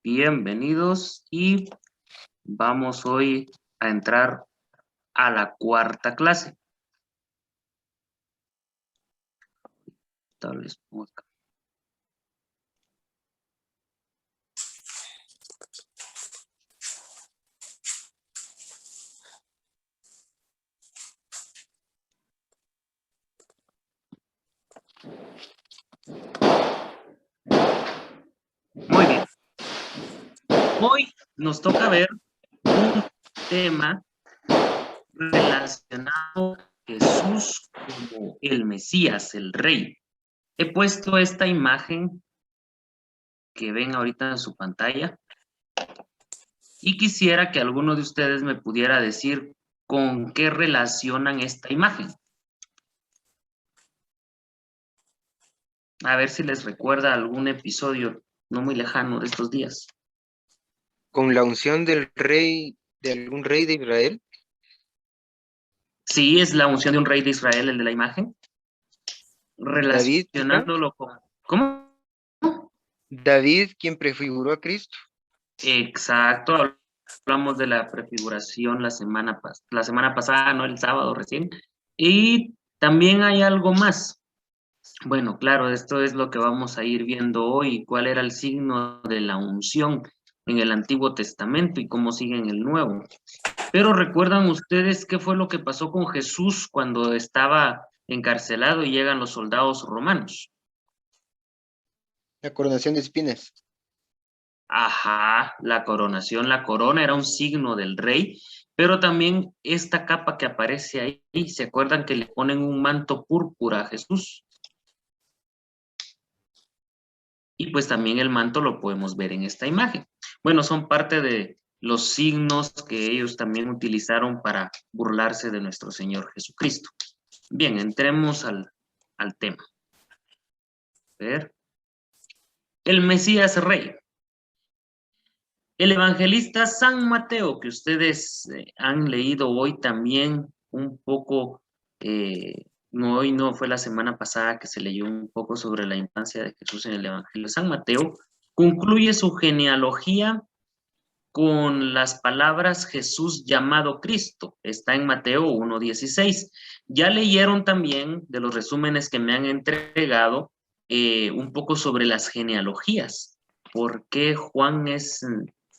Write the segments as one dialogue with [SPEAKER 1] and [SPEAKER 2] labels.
[SPEAKER 1] Bienvenidos y vamos hoy a entrar a la cuarta clase. Tal vez pongo acá. Muy bien. Hoy nos toca ver un tema relacionado a Jesús como el Mesías, el Rey. He puesto esta imagen que ven ahorita en su pantalla y quisiera que alguno de ustedes me pudiera decir con qué relacionan esta imagen. A ver si les recuerda algún episodio no muy lejano de estos días.
[SPEAKER 2] Con la unción del rey, de algún rey de Israel.
[SPEAKER 1] Sí, es la unción de un rey de Israel, el de la imagen.
[SPEAKER 2] David, quizá.
[SPEAKER 1] Relacionándolo con... ¿Cómo?
[SPEAKER 2] David, quien prefiguró a Cristo.
[SPEAKER 1] Exacto. Hablamos de la prefiguración la semana pasada, no el sábado recién. Y también hay algo más. Bueno, claro, esto es lo que vamos a ir viendo hoy, cuál era el signo de la unción en el Antiguo Testamento y cómo sigue en el Nuevo. Pero ¿recuerdan ustedes qué fue lo que pasó con Jesús cuando estaba encarcelado y llegan los soldados romanos?
[SPEAKER 2] La coronación de espinas.
[SPEAKER 1] Ajá, la coronación, la corona era un signo del rey, pero también esta capa que aparece ahí, ¿se acuerdan que le ponen un manto púrpura a Jesús? Y pues también el manto lo podemos ver en esta imagen. Bueno, son parte de los signos que ellos también utilizaron para burlarse de nuestro Señor Jesucristo. Bien, entremos al tema. A ver. El Mesías Rey. El evangelista San Mateo, que ustedes han leído hoy también un poco, no hoy no, fue la semana pasada que se leyó un poco sobre la infancia de Jesús en el Evangelio. San Mateo concluye su genealogía con las palabras Jesús llamado Cristo. Está en Mateo 1:16. Ya leyeron también de los resúmenes que me han entregado un poco sobre las genealogías. ¿Por qué Juan es,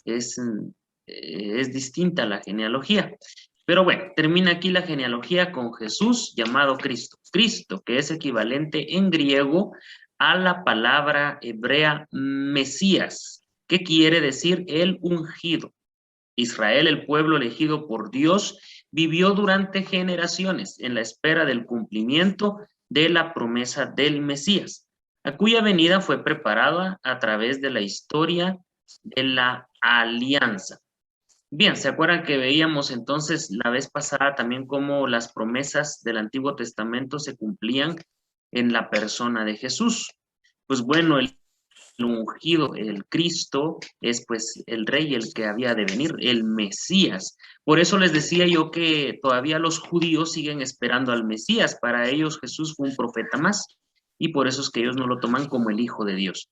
[SPEAKER 1] es distinta a la genealogía? Pero bueno, termina aquí la genealogía con Jesús llamado Cristo. Cristo, que es equivalente en griego a la palabra hebrea Mesías. ¿Qué quiere decir el ungido? Israel, el pueblo elegido por Dios, vivió durante generaciones en la espera del cumplimiento de la promesa del Mesías, a cuya venida fue preparada a través de la historia de la alianza. Bien, ¿se acuerdan que veíamos entonces la vez pasada también cómo las promesas del Antiguo Testamento se cumplían en la persona de Jesús? Pues bueno, el ungido, el Cristo, es pues el rey, el que había de venir, el Mesías. Por eso les decía yo que todavía los judíos siguen esperando al Mesías. Para ellos Jesús fue un profeta más y por eso es que ellos no lo toman como el Hijo de Dios.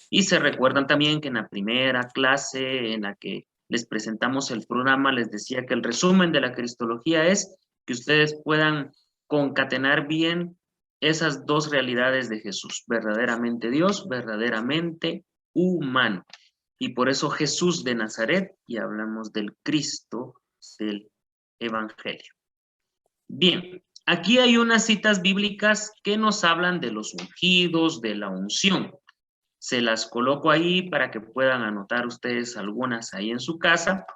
[SPEAKER 1] Y se recuerdan también que en la primera clase en la que les presentamos el programa, les decía que el resumen de la cristología es que ustedes puedan concatenar bien esas dos realidades de Jesús, verdaderamente Dios, verdaderamente humano. Y por eso Jesús de Nazaret, y hablamos del Cristo del Evangelio. Bien, aquí hay unas citas bíblicas que nos hablan de los ungidos, de la unción. Se las coloco ahí para que puedan anotar ustedes algunas ahí en su casa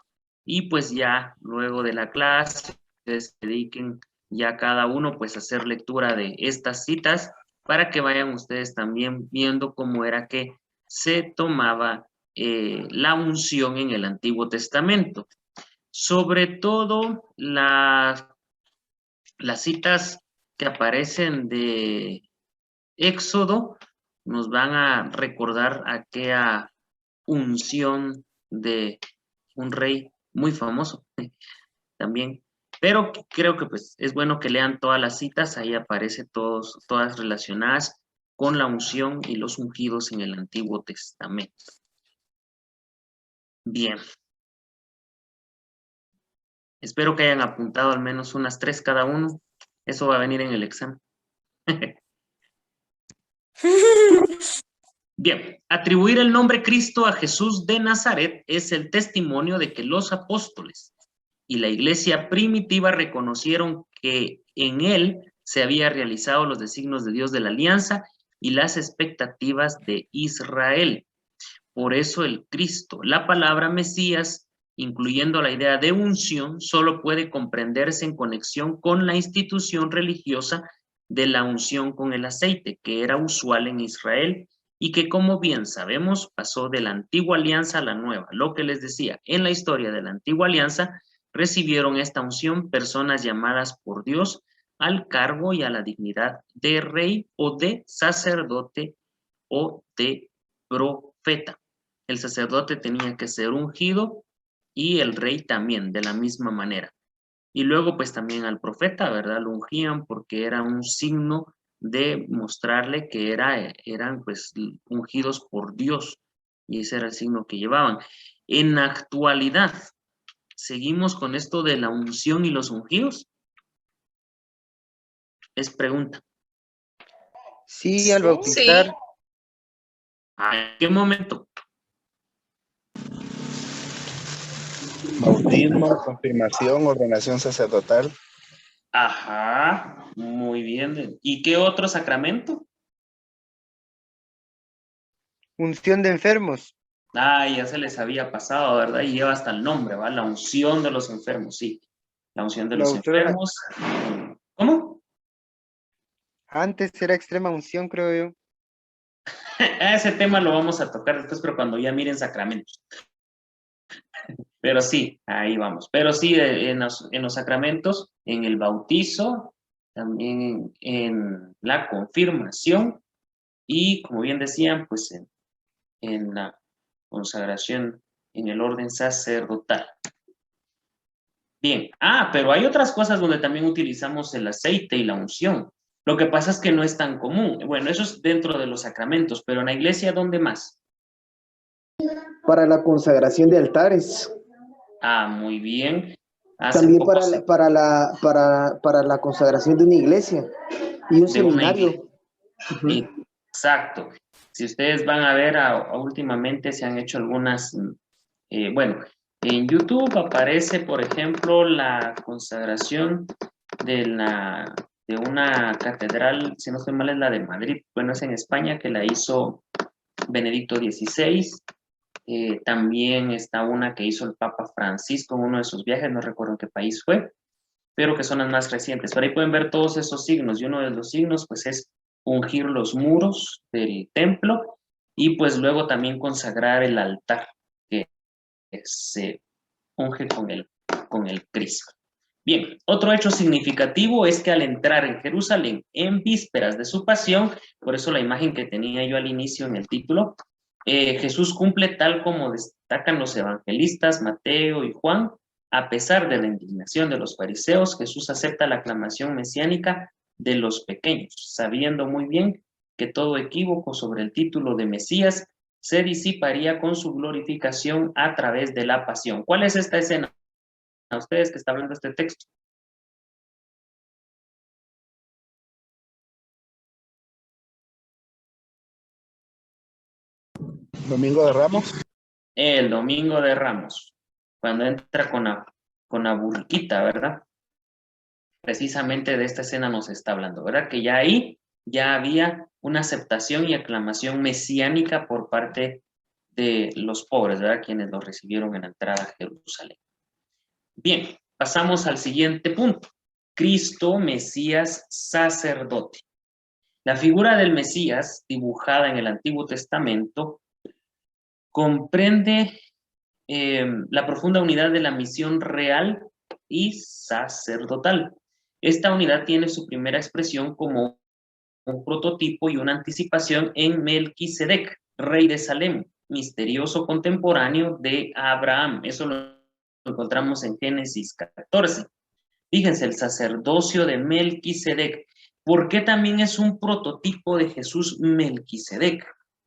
[SPEAKER 1] y pues ya luego de la clase ustedes se dediquen ya cada uno pues a hacer lectura de estas citas para que vayan ustedes también viendo cómo era que se tomaba la unción en el Antiguo Testamento. Sobre todo las citas que aparecen de Éxodo nos van a recordar aquella unción de un rey muy famoso también. Pero creo que pues es bueno que lean todas las citas, ahí aparece todas relacionadas con la unción y los ungidos en el Antiguo Testamento. Bien. Espero que hayan apuntado al menos unas 3 cada uno. Eso va a venir en el examen. Bien, atribuir el nombre Cristo a Jesús de Nazaret es el testimonio de que los apóstoles y la iglesia primitiva reconocieron que en él se había realizado los designios de Dios de la alianza y las expectativas de Israel. Por eso el Cristo, la palabra Mesías, incluyendo la idea de unción, solo puede comprenderse en conexión con la institución religiosa de la unción con el aceite, que era usual en Israel y que, como bien sabemos, pasó de la antigua alianza a la nueva. Lo que les decía, en la historia de la antigua alianza, recibieron esta unción personas llamadas por Dios al cargo y a la dignidad de rey o de sacerdote o de profeta. El sacerdote tenía que ser ungido y el rey también, de la misma manera. Y luego pues también al profeta, ¿verdad? Lo ungían porque era un signo de mostrarle que eran pues ungidos por Dios. Y ese era el signo que llevaban. En la actualidad, ¿seguimos con esto de la unción y los ungidos? Es pregunta.
[SPEAKER 2] Sí, al bautizar.
[SPEAKER 1] ¿A qué momento?
[SPEAKER 3] Bautismo, confirmación, ordenación sacerdotal.
[SPEAKER 1] Ajá, muy bien. ¿Y qué otro sacramento?
[SPEAKER 2] Unción de enfermos.
[SPEAKER 1] Ah, ya se les había pasado, ¿verdad? Y lleva hasta el nombre, ¿va? La unción de los enfermos, sí. La unción de
[SPEAKER 2] La
[SPEAKER 1] los
[SPEAKER 2] otra era-
[SPEAKER 1] enfermos. ¿Cómo?
[SPEAKER 2] Antes era extrema unción, creo yo.
[SPEAKER 1] Ese tema lo vamos a tocar después, pero cuando ya miren sacramentos. Pero sí, ahí vamos. Pero sí, en los sacramentos, en el bautizo, también en la confirmación y, como bien decían, pues en la consagración en el orden sacerdotal. Bien, pero hay otras cosas donde también utilizamos el aceite y la unción. Lo que pasa es que no es tan común. Bueno, eso es dentro de los sacramentos, pero en la iglesia, ¿dónde más?
[SPEAKER 4] Para la consagración de altares.
[SPEAKER 1] Muy bien.
[SPEAKER 4] También para la consagración de una iglesia y un
[SPEAKER 1] de una iglesia.
[SPEAKER 4] seminario. Uh-huh.
[SPEAKER 1] Exacto. Si ustedes van a ver, últimamente se han hecho algunas, bueno, en YouTube aparece, por ejemplo, la consagración de una catedral, si no estoy mal, es la de Madrid, bueno, es en España, que la hizo Benedicto XVI. También está una que hizo el Papa Francisco en uno de sus viajes, no recuerdo en qué país fue, pero que son las más recientes. Pero ahí pueden ver todos esos signos, y uno de los signos, pues, es ungir los muros del templo, y pues luego también consagrar el altar, que se unge con el Cristo. Bien, otro hecho significativo es que al entrar en Jerusalén en vísperas de su pasión, por eso la imagen que tenía yo al inicio en el título, Jesús cumple tal como destacan los evangelistas Mateo y Juan. A pesar de la indignación de los fariseos, Jesús acepta la aclamación mesiánica de los pequeños, sabiendo muy bien que todo equívoco sobre el título de Mesías se disiparía con su glorificación a través de la pasión. ¿Cuál es esta escena? A ustedes que está hablando este texto.
[SPEAKER 3] Domingo de Ramos.
[SPEAKER 1] El Domingo de Ramos, cuando entra con la burquita, ¿verdad? Precisamente de esta escena nos está hablando, ¿verdad? Que ya ahí ya había una aceptación y aclamación mesiánica por parte de los pobres, ¿verdad? Quienes lo recibieron en la entrada a Jerusalén. Bien, pasamos al siguiente punto. Cristo, Mesías, sacerdote. La figura del Mesías, dibujada en el Antiguo Testamento, comprende la profunda unidad de la misión real y sacerdotal. Esta unidad tiene su primera expresión como un prototipo y una anticipación en Melquisedec, rey de Salem, misterioso contemporáneo de Abraham. Eso lo encontramos en Génesis 14. Fíjense, el sacerdocio de Melquisedec. ¿Por qué también es un prototipo de Jesús Melquisedec?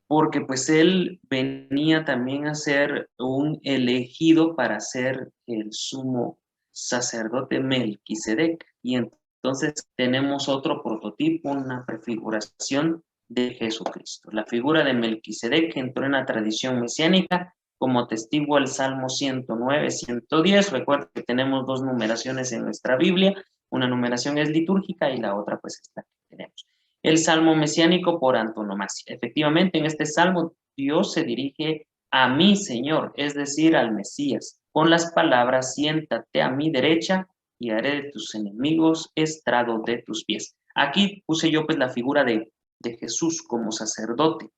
[SPEAKER 1] porque pues él venía también a ser un elegido para ser el sumo sacerdote Melquisedec. Y entonces tenemos otro prototipo, una prefiguración de Jesucristo. La figura de Melquisedec entró en la tradición mesiánica como testigo el Salmo 109, 110. Recuerda que tenemos dos numeraciones en nuestra Biblia. Una numeración es litúrgica y la otra pues es la que tenemos. El salmo mesiánico por antonomasia. Efectivamente, en este salmo Dios se dirige a mi Señor, es decir, al Mesías, con las palabras: siéntate a mi derecha y haré de tus enemigos estrado de tus pies. Aquí puse yo pues la figura de Jesús como sacerdote,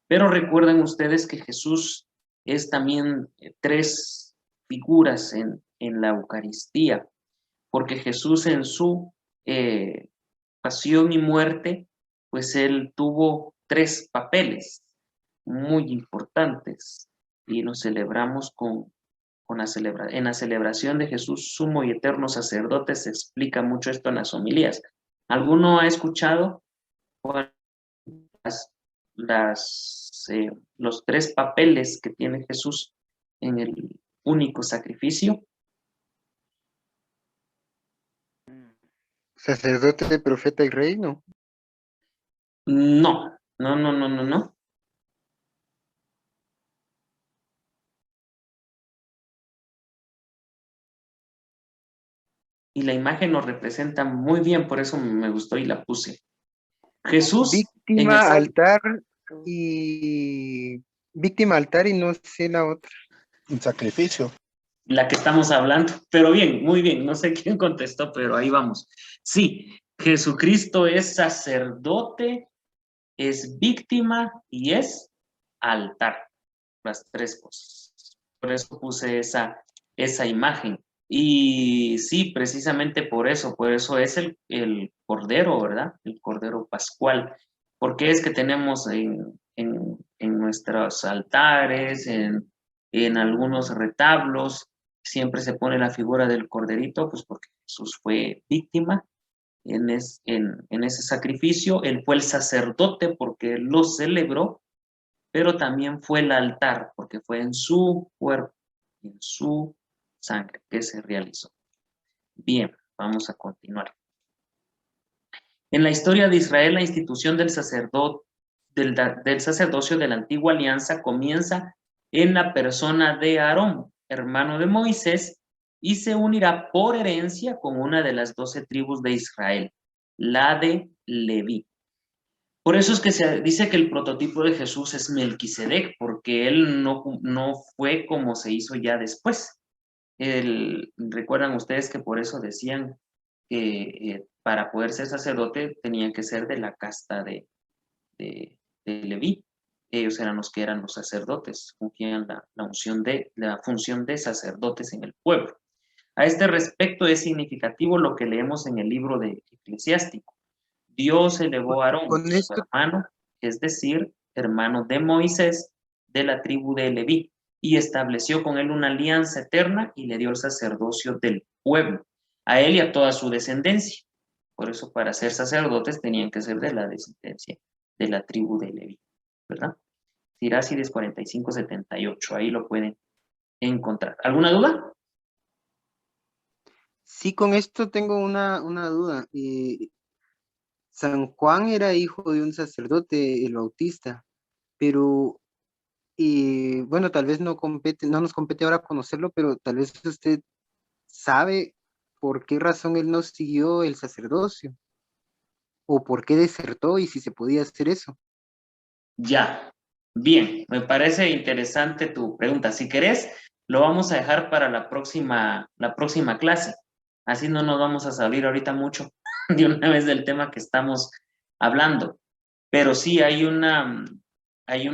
[SPEAKER 1] pero recuerden ustedes que Jesús es también tres figuras en la Eucaristía, porque Jesús en su pasión y muerte, pues él tuvo tres papeles muy importantes y nos celebramos en la celebración de Jesús, sumo y eterno sacerdote, se explica mucho esto en las homilías. ¿Alguno ha escuchado los tres papeles que tiene Jesús en el único sacrificio?
[SPEAKER 2] Sacerdote, profeta y rey, ¿no?
[SPEAKER 1] No, no, no, no, no, no. Y la imagen nos representa muy bien, por eso me gustó y la puse. Jesús en el
[SPEAKER 2] Víctima, altar y... Víctima, altar y no sé la otra.
[SPEAKER 3] Un sacrificio.
[SPEAKER 1] la que estamos hablando, pero bien, muy bien, no sé quién contestó, pero ahí vamos. Sí, Jesucristo es sacerdote, es víctima y es altar, las tres cosas. Por eso puse esa imagen. Y sí, precisamente por eso es el Cordero, ¿verdad? El Cordero Pascual. Porque es que tenemos en nuestros altares, en algunos retablos, siempre se pone la figura del Corderito, pues porque Jesús fue víctima en ese sacrificio. Él fue el sacerdote porque él lo celebró, pero también fue el altar porque fue en su cuerpo, en su sangre que se realizó. Bien, vamos a continuar. En la historia de Israel, la institución del sacerdocio de la antigua alianza comienza en la persona de Aarón, hermano de Moisés, y se unirá por herencia con una de las 12 tribus de Israel, la de Leví. Por eso es que se dice que el prototipo de Jesús es Melquisedec, porque él no fue como se hizo ya después. Recuerdan ustedes que por eso decían que para poder ser sacerdote tenían que ser de la casta de Leví. Ellos eran los que eran los sacerdotes, cumplían la función de sacerdotes en el pueblo. A este respecto es significativo lo que leemos en el libro de Eclesiástico. Dios elevó a Aarón,
[SPEAKER 2] Con
[SPEAKER 1] su
[SPEAKER 2] esto,
[SPEAKER 1] hermano, es decir, hermano de Moisés, de la tribu de Leví, y estableció con él una alianza eterna y le dio el sacerdocio del pueblo, a él y a toda su descendencia. Por eso, para ser sacerdotes tenían que ser de la descendencia de la tribu de Leví, ¿verdad? Sirácides 45-78, ahí lo pueden encontrar. ¿Alguna duda?
[SPEAKER 2] sí, con esto tengo una duda. San Juan era hijo de un sacerdote, el Bautista, pero bueno, tal vez no nos compete ahora conocerlo, pero tal vez usted sabe por qué razón él no siguió el sacerdocio o por qué desertó y si se podía hacer eso.
[SPEAKER 1] Ya, bien, me parece interesante tu pregunta. Si querés, lo vamos a dejar para la próxima clase. Así no nos vamos a salir ahorita mucho de una vez del tema que estamos hablando. Pero sí hay una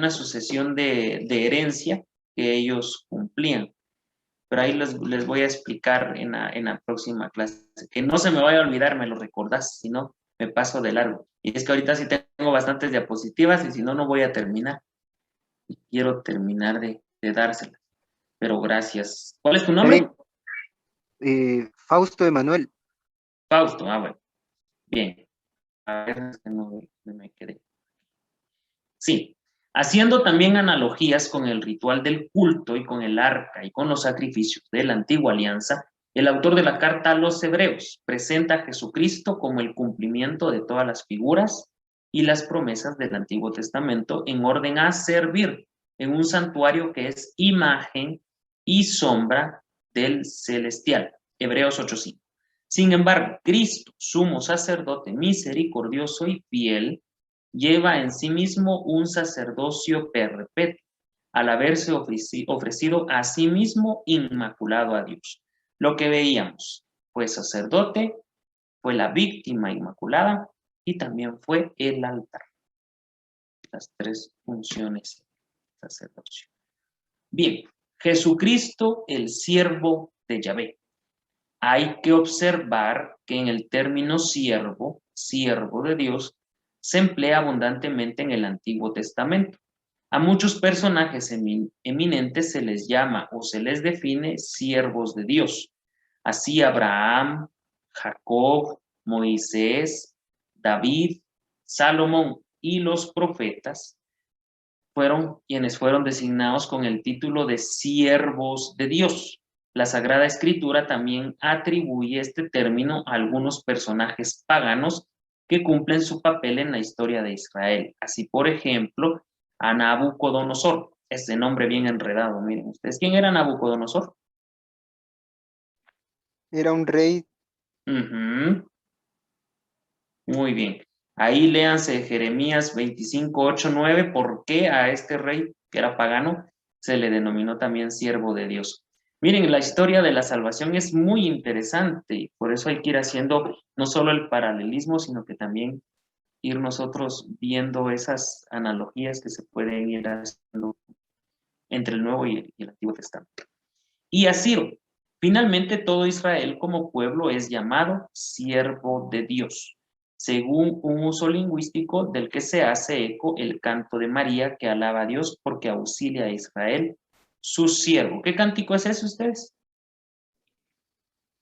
[SPEAKER 1] sucesión de herencia que ellos cumplían. Pero ahí les voy a explicar en la próxima clase. Que no se me vaya a olvidar, me lo recordás, si no, me paso de largo. Y es que ahorita sí tengo bastantes diapositivas y si no, no voy a terminar. Y quiero terminar de dárselas. Pero gracias. ¿Cuál es tu
[SPEAKER 2] Está
[SPEAKER 1] nombre?
[SPEAKER 2] bien. Fausto Emanuel.
[SPEAKER 1] Fausto. Ah, bueno. Bien. A ver, es que no me quedé. Sí. Haciendo también analogías con el ritual del culto y con el arca y con los sacrificios de la antigua alianza, el autor de la carta a los Hebreos presenta a Jesucristo como el cumplimiento de todas las figuras y las promesas del Antiguo Testamento en orden a servir en un santuario que es imagen y sombra del celestial. Hebreos 8:5. Sin embargo, Cristo, sumo sacerdote misericordioso y fiel, lleva en sí mismo un sacerdocio perpetuo, al haberse ofrecido a sí mismo inmaculado a Dios. Lo que veíamos, fue sacerdote, fue la víctima inmaculada y también fue el altar. Las tres funciones del sacerdocio. Bien, Jesucristo, el siervo de Yahvé. Hay que observar que en el término siervo, siervo de Dios, se emplea abundantemente en el Antiguo Testamento. A muchos personajes eminentes se les llama o se les define siervos de Dios. Así Abraham, Jacob, Moisés, David, Salomón y los profetas fueron quienes fueron designados con el título de siervos de Dios. La Sagrada Escritura también atribuye este término a algunos personajes paganos que cumplen su papel en la historia de Israel. Así, por ejemplo, a Nabucodonosor. Ese nombre bien enredado, miren ustedes. ¿Quién era Nabucodonosor?
[SPEAKER 2] Era un rey.
[SPEAKER 1] Muy bien. Ahí léanse Jeremías 25, 8, 9, por qué a este rey, que era pagano, se le denominó también siervo de Dios. Miren, la historia de la salvación es muy interesante y por eso hay que ir haciendo no solo el paralelismo, sino que también ir nosotros viendo esas analogías que se pueden ir haciendo entre el Nuevo y el Antiguo Testamento. Y a Ciro, finalmente todo Israel como pueblo es llamado siervo de Dios, según un uso lingüístico del que se hace eco el canto de María que alaba a Dios porque auxilia a Israel, su siervo. ¿Qué cántico es ese ustedes?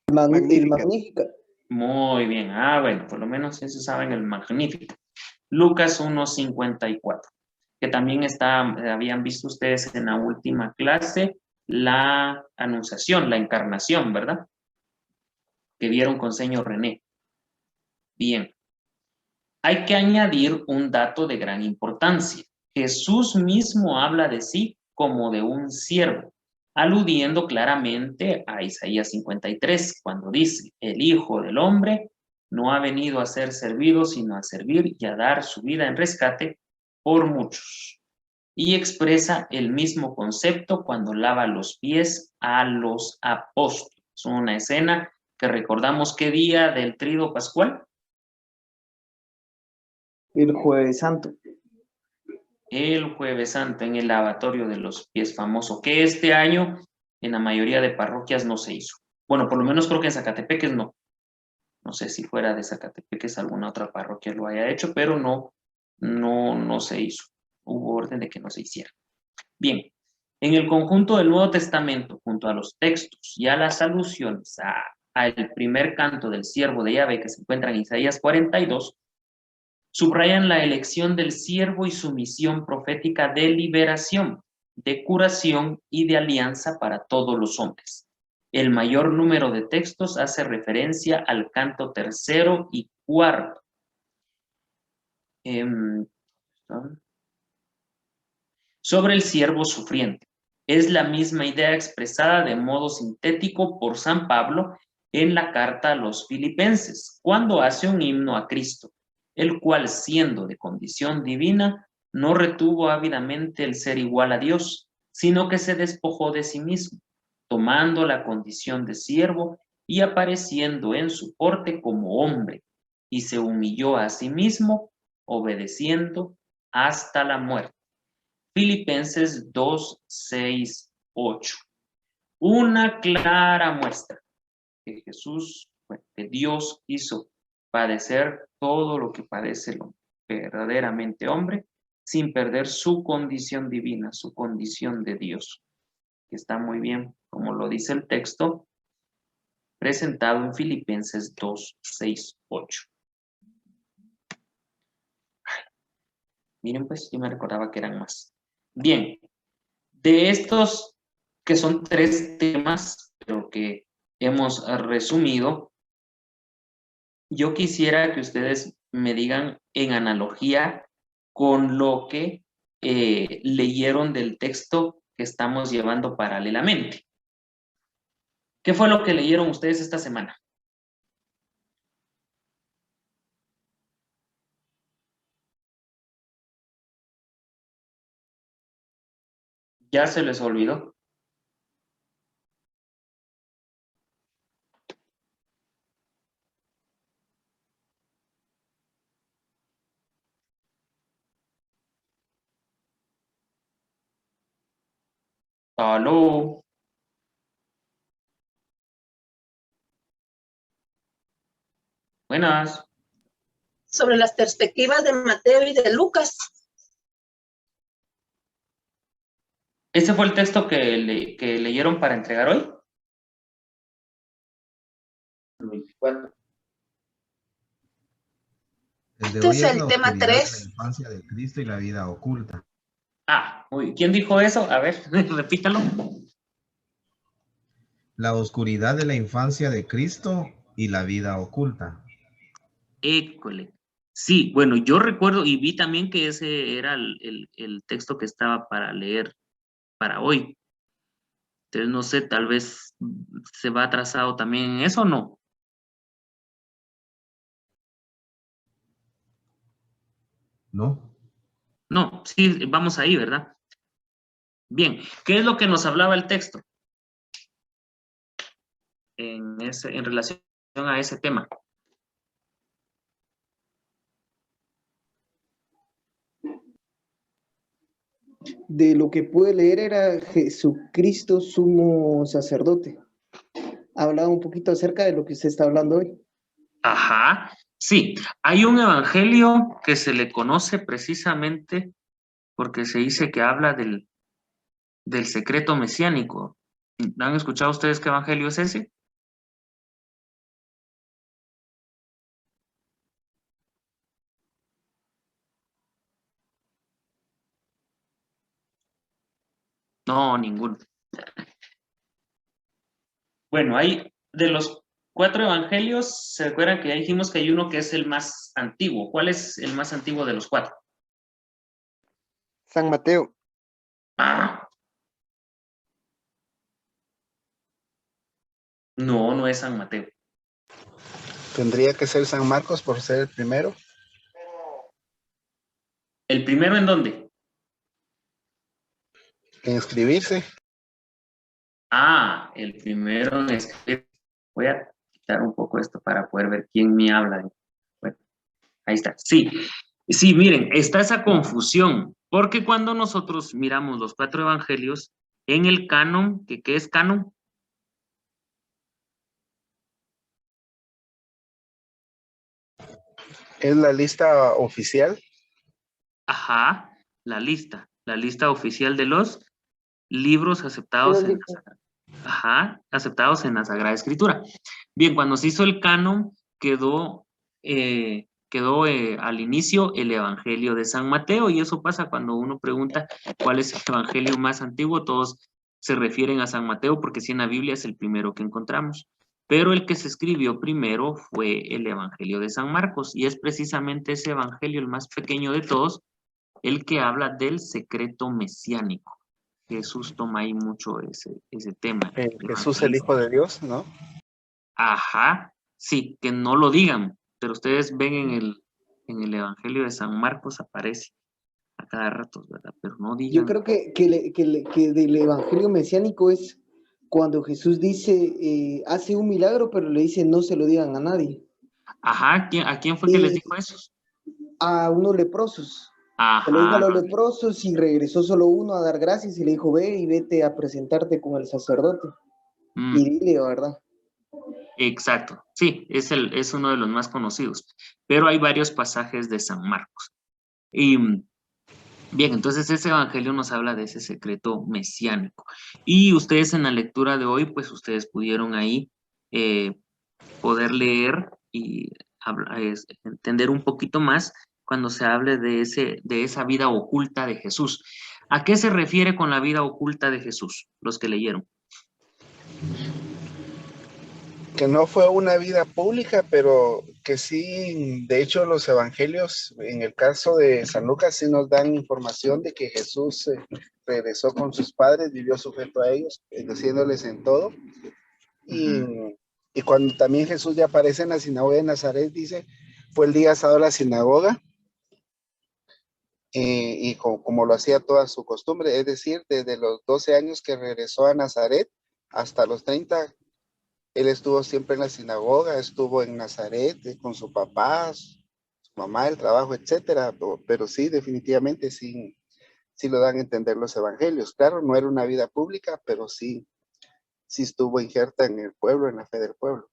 [SPEAKER 4] El
[SPEAKER 2] Magnífica.
[SPEAKER 4] Magnífica.
[SPEAKER 1] Muy bien, bueno, por lo menos eso saben el Magnífico. Lucas 1:54, que también habían visto ustedes en la última clase, la anunciación, la encarnación, ¿verdad? Que vieron con señor René. Bien. Hay que añadir un dato de gran importancia. Jesús mismo habla de sí como de un siervo, aludiendo claramente a Isaías 53, cuando dice, el Hijo del Hombre no ha venido a ser servido, sino a servir y a dar su vida en rescate por muchos. Y expresa el mismo concepto cuando lava los pies a los apóstoles. Es una escena que recordamos qué día del Tríodo Pascual.
[SPEAKER 4] El Jueves Santo.
[SPEAKER 1] El Jueves Santo en el lavatorio de los pies famoso, que este año en la mayoría de parroquias no se hizo. Bueno, por lo menos creo que en Zacatepeques no. No sé si fuera de Zacatepeques alguna otra parroquia lo haya hecho, pero no se hizo. Hubo orden de que no se hiciera. Bien, en el conjunto del Nuevo Testamento, junto a los textos y a las alusiones al primer canto del siervo de Yahvé que se encuentra en Isaías 42, subrayan la elección del siervo y su misión profética de liberación, de curación y de alianza para todos los hombres. El mayor número de textos hace referencia al canto tercero y cuarto. Sobre el siervo sufriente. Es la misma idea expresada de modo sintético por San Pablo en la carta a los Filipenses, cuando hace un himno a Cristo, el cual, siendo de condición divina, no retuvo ávidamente el ser igual a Dios, sino que se despojó de sí mismo, tomando la condición de siervo y apareciendo en su porte como hombre, y se humilló a sí mismo, obedeciendo hasta la muerte. Filipenses 2, 6, 8. Una clara muestra que Jesús, que Dios hizo padecer todo lo que padece el hombre, verdaderamente hombre, sin perder su condición divina, su condición de Dios. Que está muy bien, como lo dice el texto, presentado en Filipenses 2, 6, 8. Miren, pues, yo me recordaba que eran más. Bien, de estos que son 3 temas, pero que hemos resumido, yo quisiera que ustedes me digan en analogía con lo que leyeron del texto que estamos llevando paralelamente. ¿Qué fue lo que leyeron ustedes esta semana? ¿Ya se les olvidó? ¿Aló? Buenas.
[SPEAKER 5] Sobre las perspectivas de Mateo y de Lucas.
[SPEAKER 1] ¿Ese fue el texto que leyeron para entregar hoy? 24.
[SPEAKER 6] El de
[SPEAKER 5] Este
[SPEAKER 6] hoy
[SPEAKER 5] es
[SPEAKER 6] es
[SPEAKER 5] el
[SPEAKER 6] la
[SPEAKER 5] tema
[SPEAKER 6] oscuridad de la
[SPEAKER 5] 3.
[SPEAKER 6] infancia de Cristo y la vida oculta.
[SPEAKER 1] Ah, ¿quién dijo eso? A ver, repítalo.
[SPEAKER 6] La oscuridad de la infancia de Cristo y la vida oculta.
[SPEAKER 1] École. Sí, bueno, yo recuerdo y vi también que ese era el texto que estaba para leer para hoy. Entonces, no sé, tal vez se va atrasado también en eso o no.
[SPEAKER 6] ¿No?
[SPEAKER 1] No, sí, vamos ahí, ¿verdad? Bien, ¿qué es lo que nos hablaba el texto? En relación a ese tema.
[SPEAKER 4] De lo que pude leer era Jesucristo sumo sacerdote. Hablaba un poquito acerca de lo que usted está hablando hoy.
[SPEAKER 1] Ajá, sí, hay un evangelio que se le conoce precisamente porque se dice que habla del secreto mesiánico. ¿Han escuchado ustedes qué evangelio es ese? No, ninguno. Bueno, hay de los 4 evangelios, ¿se acuerdan que ya dijimos que hay uno que es el más antiguo? ¿Cuál es el más antiguo de los 4?
[SPEAKER 2] San Mateo.
[SPEAKER 1] Ah, no, no es San Mateo.
[SPEAKER 3] Tendría que ser San Marcos por ser el primero.
[SPEAKER 1] ¿El primero en dónde?
[SPEAKER 3] En inscribirse.
[SPEAKER 1] Ah, el primero en escribir. Voy a quitar un poco esto para poder ver quién me habla. Bueno, ahí está. Sí, sí, miren, está esa confusión, porque cuando nosotros miramos los 4 evangelios, en el canon, ¿qué es canon?
[SPEAKER 3] Es la lista oficial.
[SPEAKER 1] Ajá, la lista oficial de los libros aceptados en aceptados en la Sagrada Escritura. Bien, cuando se hizo el canon, quedó al inicio el Evangelio de San Mateo, y eso pasa cuando uno pregunta cuál es el Evangelio más antiguo, todos se refieren a San Mateo, porque si en la Biblia es el primero que encontramos. Pero el que se escribió primero fue el Evangelio de San Marcos, y es precisamente ese Evangelio, el más pequeño de todos, el que habla del secreto mesiánico. Jesús toma ahí mucho ese tema.
[SPEAKER 3] Jesús, el Hijo de Dios, ¿no?
[SPEAKER 1] Ajá, sí, que no lo digan, pero ustedes ven en el Evangelio de San Marcos aparece a cada rato, ¿verdad? Pero no
[SPEAKER 4] Yo
[SPEAKER 1] digan.
[SPEAKER 4] creo que del evangelio mesiánico es cuando Jesús dice, hace un milagro, pero le dice, no se lo digan a nadie.
[SPEAKER 1] Ajá, ¿a quién fue que les dijo eso?
[SPEAKER 4] A unos leprosos. Se lo dijo a
[SPEAKER 1] Ajá,
[SPEAKER 4] los leprosos y regresó solo uno a dar gracias y le dijo, ve y vete a presentarte con el sacerdote. Y dile, ¿verdad?
[SPEAKER 1] exacto, sí, es uno de los más conocidos, pero hay varios pasajes de San Marcos. Y bien, entonces ese evangelio nos habla de ese secreto mesiánico. Y ustedes en la lectura de hoy, pues ustedes pudieron ahí poder leer y entender un poquito más cuando se hable de esa vida oculta de Jesús. ¿A qué se refiere con la vida oculta de Jesús? Los que leyeron.
[SPEAKER 3] Que no fue una vida pública, pero que sí, de hecho los evangelios, en el caso de San Lucas, sí nos dan información de que Jesús regresó con sus padres, vivió sujeto a ellos, bendeciéndoles en todo. Y cuando también Jesús ya aparece en la sinagoga de Nazaret, dice, fue el día sábado de la sinagoga, y como lo hacía toda su costumbre, es decir, desde los 12 años que regresó a Nazaret hasta los 30, él estuvo siempre en la sinagoga, estuvo en Nazaret con su papá, su mamá, el trabajo, etcétera. Pero sí, definitivamente sí lo dan a entender los evangelios. Claro, no era una vida pública, pero sí estuvo injerta en el pueblo, en la fe del pueblo.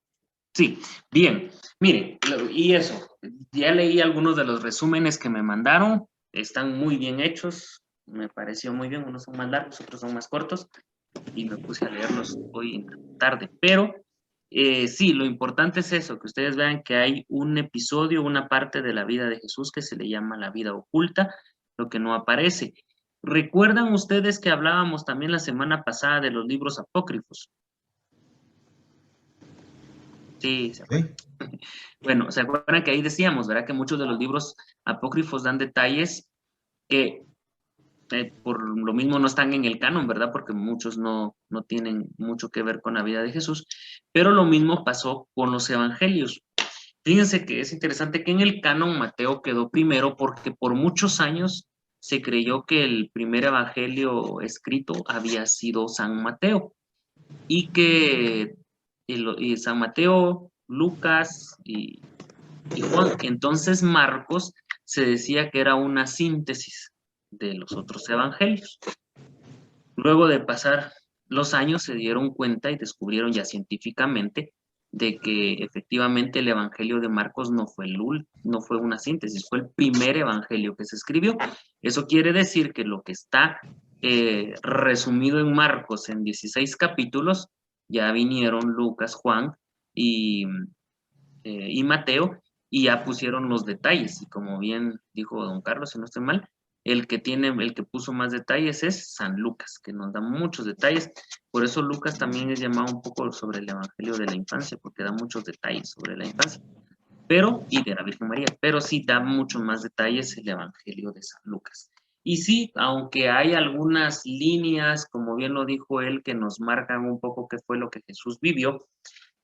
[SPEAKER 1] Sí, bien. Miren, y eso, ya leí algunos de los resúmenes que me mandaron, están muy bien hechos, me pareció muy bien, unos son más largos, otros son más cortos, y me puse a leerlos hoy tarde, pero sí, lo importante es eso, que ustedes vean que hay un episodio, una parte de la vida de Jesús que se le llama la vida oculta, lo que no aparece. ¿Recuerdan ustedes que hablábamos también la semana pasada de los libros apócrifos? Sí, ¿se acuerdan?
[SPEAKER 6] ¿Sí?
[SPEAKER 1] Bueno, ¿se acuerdan que ahí decíamos, verdad, que muchos de los libros apócrifos dan detalles que por lo mismo no están en el canon, ¿verdad? Porque muchos no tienen mucho que ver con la vida de Jesús, pero lo mismo pasó con los evangelios. Fíjense que es interesante que en el canon Mateo quedó primero porque por muchos años se creyó que el primer evangelio escrito había sido San Mateo y que y San Mateo, Lucas y Juan. Entonces Marcos se decía que era una síntesis de los otros evangelios. Luego de pasar los años se dieron cuenta y descubrieron ya científicamente de que efectivamente el evangelio de Marcos no fue una síntesis, fue el primer evangelio que se escribió. Eso quiere decir que lo que está resumido en Marcos en 16 capítulos, ya vinieron Lucas, Juan y Mateo, y ya pusieron los detalles, y como bien dijo don Carlos, si no estoy mal, el que puso más detalles es San Lucas, que nos da muchos detalles. Por eso Lucas también es llamado un poco sobre el evangelio de la infancia, porque da muchos detalles sobre la infancia, y de la Virgen María, pero sí da muchos más detalles el evangelio de San Lucas. Y sí, aunque hay algunas líneas, como bien lo dijo él, que nos marcan un poco qué fue lo que Jesús vivió,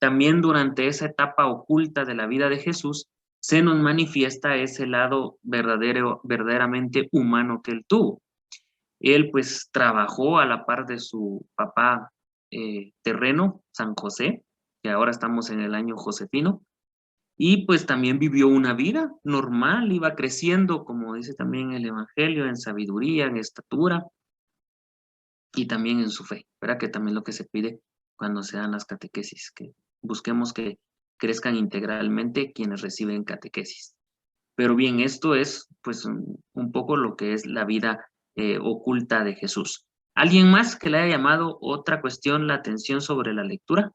[SPEAKER 1] también durante esa etapa oculta de la vida de Jesús, se nos manifiesta ese lado verdaderamente humano que él tuvo. Él pues trabajó a la par de su papá terreno, San José, que ahora estamos en el año josefino, y pues también vivió una vida normal, iba creciendo, como dice también el Evangelio, en sabiduría, en estatura, y también en su fe, ¿verdad? Que también lo que se pide cuando se dan las catequesis, que busquemos que crezcan integralmente quienes reciben catequesis. Pero bien, esto es pues un poco lo que es la vida oculta de Jesús. ¿Alguien más que le haya llamado otra cuestión la atención sobre la lectura?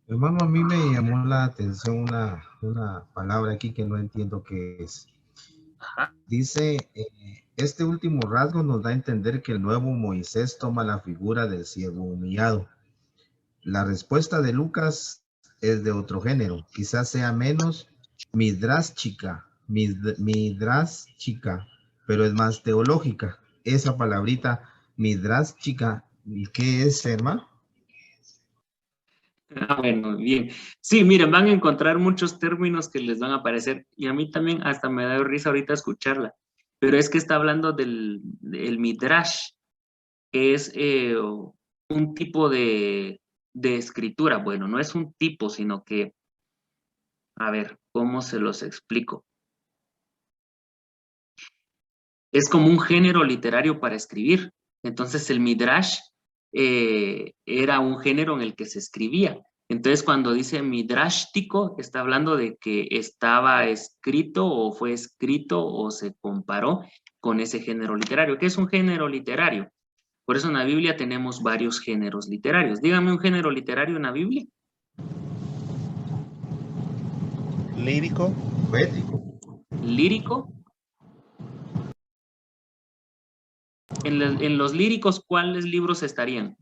[SPEAKER 6] Hermano, a mí me llamó la atención una palabra aquí que no entiendo qué es.
[SPEAKER 1] Ajá.
[SPEAKER 6] Dice, este último rasgo nos da a entender que el nuevo Moisés toma la figura del siervo humillado. La respuesta de Lucas es de otro género, quizás sea menos midráschica, pero es más teológica. Esa palabrita midráschica, ¿qué es, hermano?
[SPEAKER 1] Bueno, bien. Sí, miren, van a encontrar muchos términos que les van a aparecer, y a mí también hasta me da risa ahorita escucharla, pero es que está hablando del midrash, que es un tipo de escritura. Bueno, no es un tipo, sino que, a ver, ¿cómo se los explico? Es como un género literario para escribir. Entonces el midrash era un género en el que se escribía. Entonces cuando dice midrashtico, está hablando de que estaba escrito o fue escrito o se comparó con ese género literario. ¿Qué es un género literario? Por eso en la Biblia tenemos varios géneros literarios. Dígame un género literario en la Biblia.
[SPEAKER 3] Lírico.
[SPEAKER 6] Poético.
[SPEAKER 1] Lírico. En los líricos, ¿cuáles libros estarían?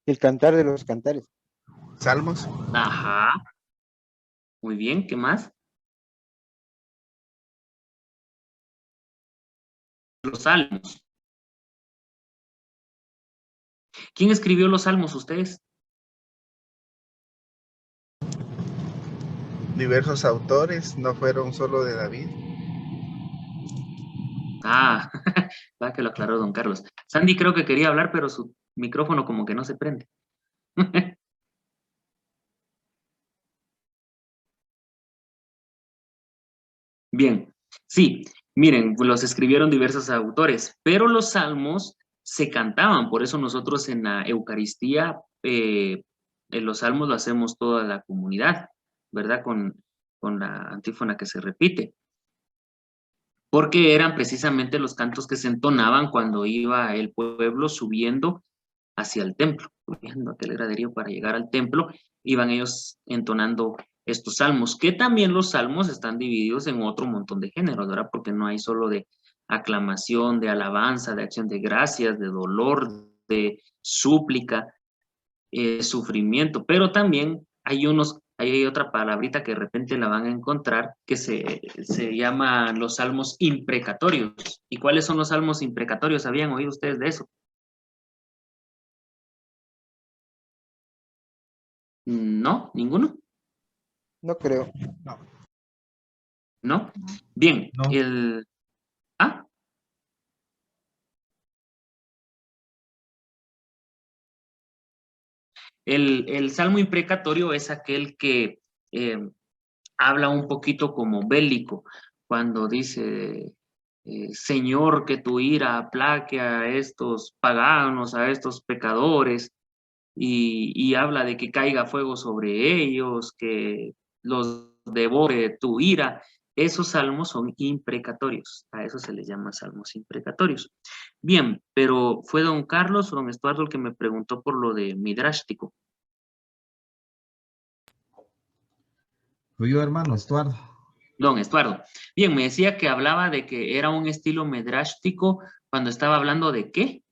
[SPEAKER 2] El Cantar de los Cantares.
[SPEAKER 3] Salmos.
[SPEAKER 1] Ajá. Muy bien, ¿qué más? Los salmos. ¿Quién escribió los salmos, ustedes?
[SPEAKER 3] Diversos autores, no fueron solo de David.
[SPEAKER 1] Ah, va que lo aclaró don Carlos. Sandy creo que quería hablar, pero su micrófono como que no se prende. Bien, sí, miren, los escribieron diversos autores, pero los salmos se cantaban, por eso nosotros en la Eucaristía, en los salmos lo hacemos toda la comunidad, ¿verdad? Con la antífona que se repite, porque eran precisamente los cantos que se entonaban cuando iba el pueblo subiendo hacia el templo, subiendo aquel graderío para llegar al templo, iban ellos entonando estos salmos, que también los salmos están divididos en otro montón de géneros, ¿verdad? Porque no hay solo de aclamación, de alabanza, de acción de gracias, de dolor, de súplica, sufrimiento, pero también hay otra palabrita que de repente la van a encontrar que se llama los salmos imprecatorios. ¿Y cuáles son los salmos imprecatorios? ¿Habían oído ustedes de eso? ¿No? ¿Ninguno?
[SPEAKER 2] No creo.
[SPEAKER 1] ¿No? Bien,
[SPEAKER 6] No.
[SPEAKER 1] ¿Ah? El salmo imprecatorio es aquel que habla un poquito como bélico, cuando dice, Señor, que tu ira aplaque a estos paganos, a estos pecadores, y habla de que caiga fuego sobre ellos, que los devore tu ira. Esos salmos son imprecatorios, a eso se les llama salmos imprecatorios. Bien, pero fue don Carlos o don Estuardo el que me preguntó por lo de midrástico.
[SPEAKER 6] Fui yo, hermano, Estuardo.
[SPEAKER 1] Don Estuardo. Bien, me decía que hablaba de que era un estilo medrástico cuando estaba hablando de ¿qué?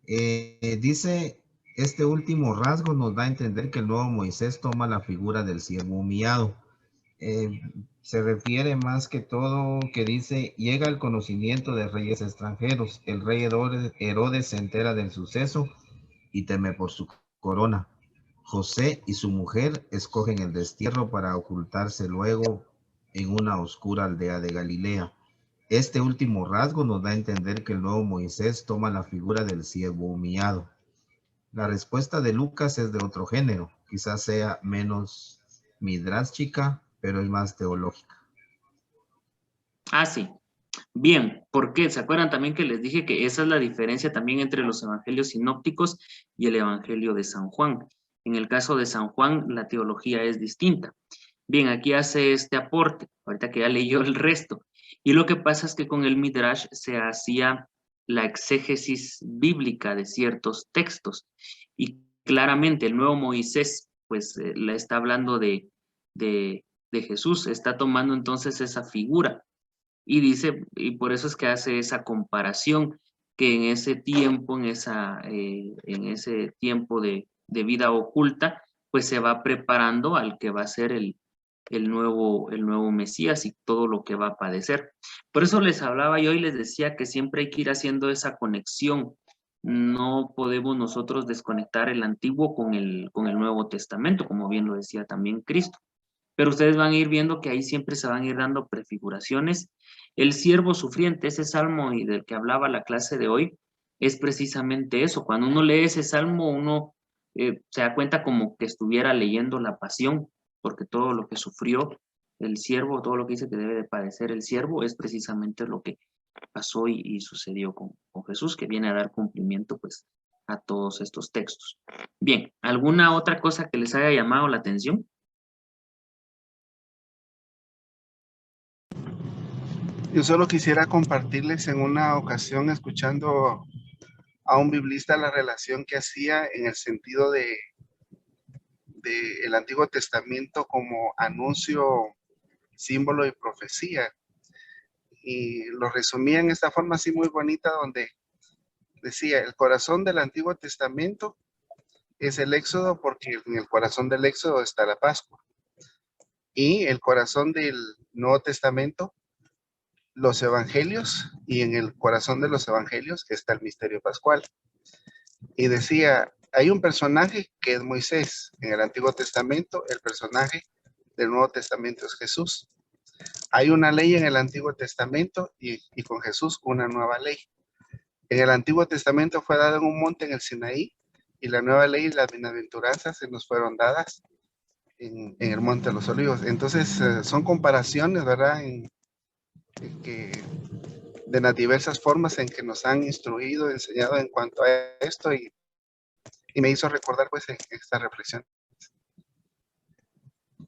[SPEAKER 6] Dice, este último rasgo nos da a entender que el nuevo Moisés toma la figura del siervo humillado. Se refiere más que todo que dice, llega el conocimiento de reyes extranjeros. El rey Herodes se entera del suceso y teme por su corona. José y su mujer escogen el destierro para ocultarse luego en una oscura aldea de Galilea. Este último rasgo nos da a entender que el nuevo Moisés toma la figura del siervo humillado. La respuesta de Lucas es de otro género, quizás sea menos midrástica, pero es más teológica.
[SPEAKER 1] Ah, sí. Bien, ¿por qué? ¿Se acuerdan también que les dije que esa es la diferencia también entre los evangelios sinópticos y el evangelio de San Juan? En el caso de San Juan, la teología es distinta. Bien, aquí hace este aporte, ahorita que ya leyó el resto. Y lo que pasa es que con el Midrash se hacía la exégesis bíblica de ciertos textos. Y claramente el nuevo Moisés, pues le está hablando de Jesús, está tomando entonces esa figura. Y dice, y por eso es que hace esa comparación, que en ese tiempo, en ese tiempo de vida oculta, pues se va preparando al que va a ser el nuevo Mesías y todo lo que va a padecer. Por eso les hablaba yo y les decía que siempre hay que ir haciendo esa conexión. No podemos nosotros desconectar el Antiguo con el Nuevo Testamento, como bien lo decía también Cristo. Pero ustedes van a ir viendo que ahí siempre se van a ir dando prefiguraciones. El siervo sufriente, ese salmo y del que hablaba la clase de hoy, es precisamente eso. Cuando uno lee ese salmo, uno se da cuenta como que estuviera leyendo la pasión, porque todo lo que sufrió el siervo, todo lo que dice que debe de padecer el siervo, es precisamente lo que pasó y sucedió con Jesús, que viene a dar cumplimiento pues a todos estos textos. Bien, ¿alguna otra cosa que les haya llamado la atención?
[SPEAKER 3] Yo solo quisiera compartirles en una ocasión, escuchando a un biblista, la relación que hacía en el sentido de del Antiguo Testamento como anuncio, símbolo y profecía. Y lo resumía en esta forma así muy bonita, donde decía, el corazón del Antiguo Testamento es el Éxodo, porque en el corazón del Éxodo está la Pascua. Y el corazón del Nuevo Testamento, los Evangelios, y en el corazón de los Evangelios está el misterio pascual. Y decía, hay un personaje que es Moisés. En el Antiguo Testamento, el personaje del Nuevo Testamento es Jesús. Hay una ley en el Antiguo Testamento y con Jesús una nueva ley. En el Antiguo Testamento fue dado en un monte en el Sinaí, y la nueva ley y las bienaventuranzas se nos fueron dadas en el Monte de los Olivos. Entonces, son comparaciones, ¿verdad? De las diversas formas en que nos han instruido, enseñado en cuanto a esto, y me hizo recordar pues esta reflexión.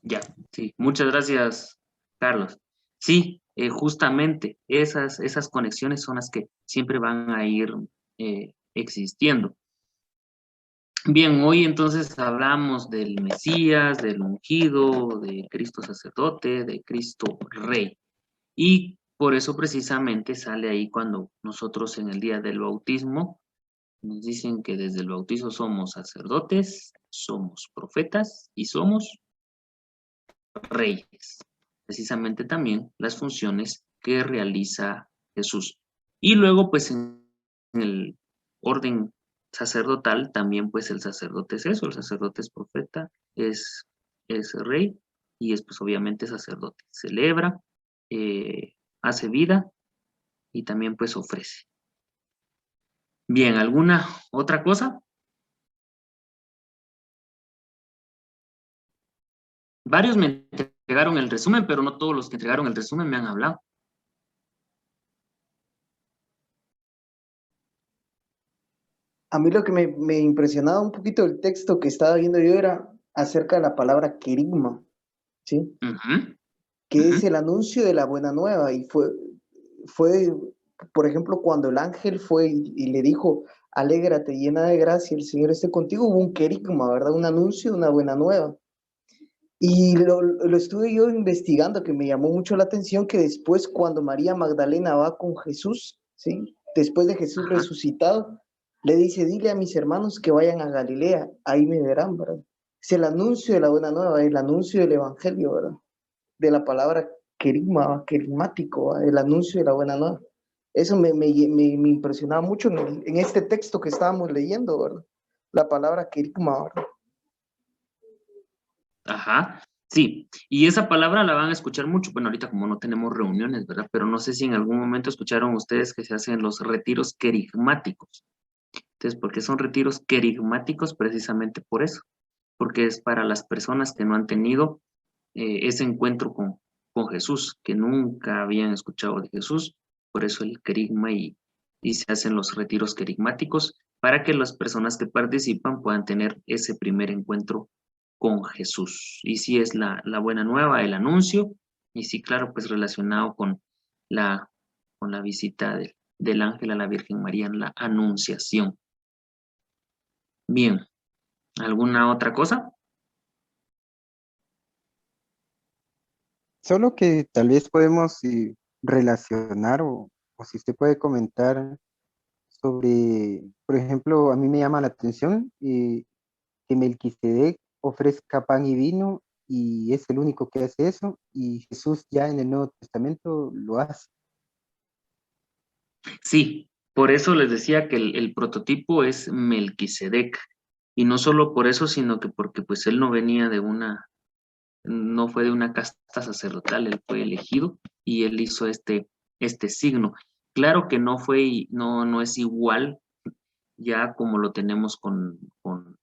[SPEAKER 1] Ya, sí, muchas gracias, Carlos. Sí, justamente esas conexiones son las que siempre van a ir existiendo. Bien, hoy entonces hablamos del Mesías, del ungido, de Cristo sacerdote, de Cristo rey. Y por eso precisamente sale ahí cuando nosotros en el día del bautismo nos dicen que desde el bautizo somos sacerdotes, somos profetas y somos reyes. Precisamente también las funciones que realiza Jesús. Y luego pues en el orden sacerdotal también pues el sacerdote es eso, el sacerdote es profeta, es rey y es pues obviamente sacerdote. Celebra, hace vida y también pues ofrece. Bien, ¿alguna otra cosa? Varios me entregaron el resumen, pero no todos los que entregaron el resumen me han hablado.
[SPEAKER 4] A mí lo que me impresionaba un poquito del texto que estaba viendo yo era acerca de la palabra querigma, ¿sí? Que es el anuncio de la buena nueva. Y fue, por ejemplo, cuando el ángel fue y le dijo, alégrate, llena de gracia, el Señor esté contigo, hubo un querigma, ¿verdad? Un anuncio de una buena nueva. Y lo estuve yo investigando, que me llamó mucho la atención, que después cuando María Magdalena va con Jesús, ¿sí? Después de Jesús resucitado, le dice, dile a mis hermanos que vayan a Galilea, ahí me verán, ¿verdad? Es el anuncio de la buena nueva, el anuncio del evangelio, ¿verdad? De la palabra querigma, querigmático, ¿verdad? El anuncio de la buena nueva. Eso me impresionaba mucho en este texto que estábamos leyendo, ¿verdad? La palabra querigma, ¿verdad?
[SPEAKER 1] Ajá, sí, y esa palabra la van a escuchar mucho, bueno, ahorita como no tenemos reuniones, ¿verdad? Pero no sé si en algún momento escucharon ustedes que se hacen los retiros querigmáticos. Entonces, ¿por qué son retiros querigmáticos? Precisamente por eso, porque es para las personas que no han tenido ese encuentro con Jesús, que nunca habían escuchado de Jesús, por eso el querigma y se hacen los retiros querigmáticos para que las personas que participan puedan tener ese primer encuentro con Jesús. Y sí es la buena nueva, el anuncio, y sí, claro, pues relacionado con la visita del ángel a la Virgen María en la anunciación. Bien, ¿alguna otra cosa?
[SPEAKER 2] Solo que tal vez podemos relacionar o si usted puede comentar sobre, por ejemplo, a mí me llama la atención que Melquisedec ofrezca pan y vino y es el único que hace eso y Jesús ya en el Nuevo Testamento lo hace.
[SPEAKER 1] Sí, por eso les decía que el prototipo es Melquisedec. Y no solo por eso, sino que porque pues él no venía no fue de una casta sacerdotal, él fue elegido y él hizo este signo. Claro que no es igual ya como lo tenemos con